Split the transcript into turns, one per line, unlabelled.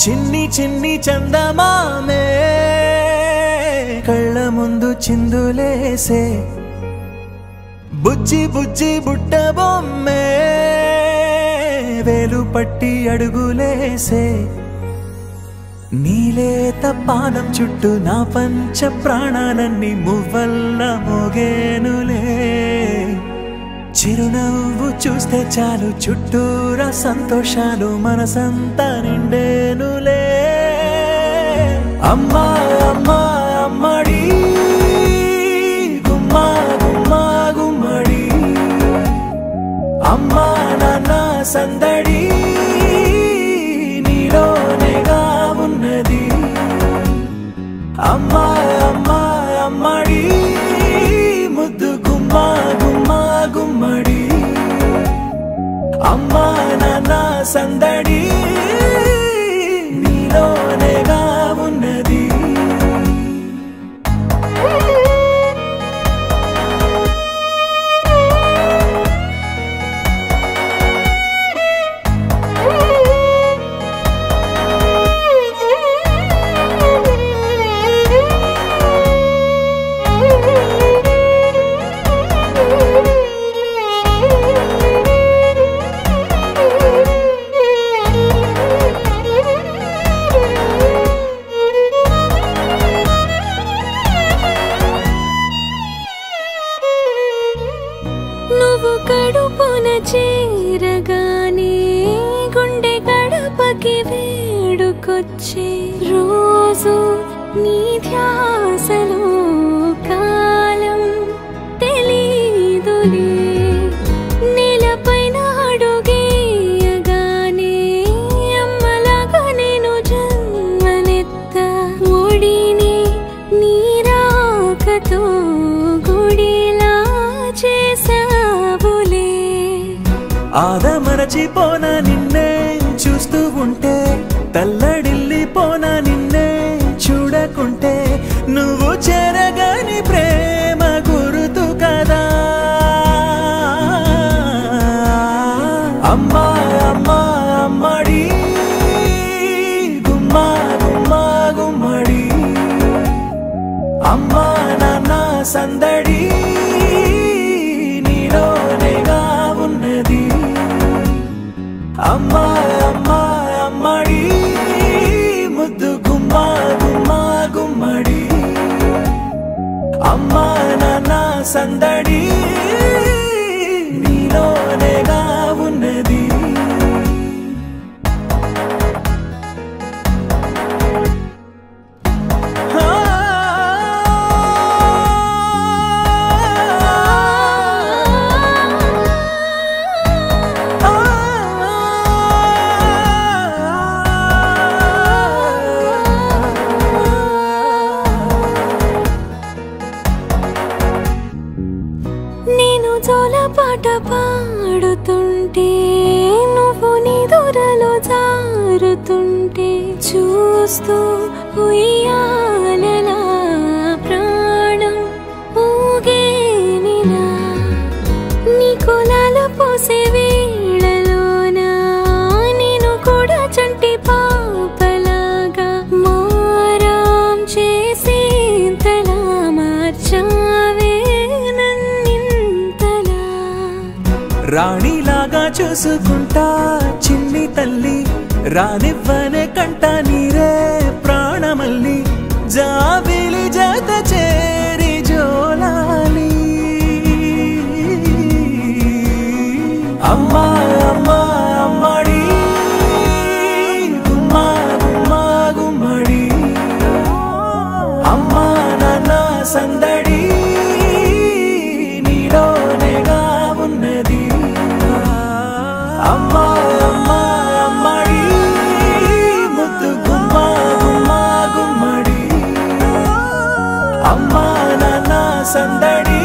చిన్ని చిన్ని చందమామే కళ్ళ ముందు చిందులేసే బుజ్జి బుజ్జి బుట్ట బొమ్మే వేలు పట్టి అడుగులేసే నీలేత పానం చుట్టూ నా పంచ ప్రాణాలన్నీ మువ్వల్ల మోగేనులే చిరునవ్వు చూస్తే చాలు చుట్టూరా సంతోషాలు మనసంతా నిండేనులే అమ్మా అమ్మా అమ్మడి గుమ్మా గుమ్మా గుమ్మడి అమ్మా నాన్న సందడి నీలోనేగా ఉన్నది అమ్మా అమ్మా అమ్మడి ముద్దు గుమ్మా గుమ్మా గుమ్మడి అమ్మా నాన్న సందడి నీలోనేగా ఉన్నది
కడుపున చేరగానే గుండె గడపకి వేడుకొచ్చే రోజు నీ ధ్యాసలో కాలం తెలీదులే నేలపైన అడుగేయగానే అమ్మలాగా నేను జన్మనెత్త ఒడిని నీ రాకతో గుడిలా చేసా
ఆదమరచిపోనా నిన్నే చూస్తూ ఉంటే తల్లడిల్లిపోనా నిన్నే చూడకుంటే నువ్వు చెరగని ప్రేమ గురుతు కదా అమ్మా అమ్మా అమ్మడి గుమ్మా గుమ్మా గుమ్మడి అమ్మా నాన్న సందడి నీలోనేగా ఉన్నది అమ్మా అమ్మా అమ్మడి ముద్దు గుమ్మా గుమ్మా గుమ్మడి అమ్మా నాన్న సందడి నీలోనేగా ఉన్నది
పాట పాడుతుంటే నువ్వు నిదురలో జారుతుంటే చూస్తూ ఉయ్యాలలా ప్రాణం ఊగేనిలా నీ కొలాల పోసే వేళలోన నేను కూడా చంటి పాపలాగా మారాం చేసేంతలా మార్చావే
రాణిలాగా చూసుకుంటా చిన్ని తల్లి రానివ్వనే కంట నీరే ప్రాణమల్లి జాబిలి జత చేరి జోలాలి అమ్మా అమ్మా అమ్మడి గుమ్మా గుమ్మా గుమ్మడి అమ్మా నాన్న సందడి నీలోనేగా ఉన్నది అమ్మా అమ్మా అమ్మడి ముద్దు గుమ్మా గుమ్మా గుమ్మడి అమ్మా నాన్న సందడి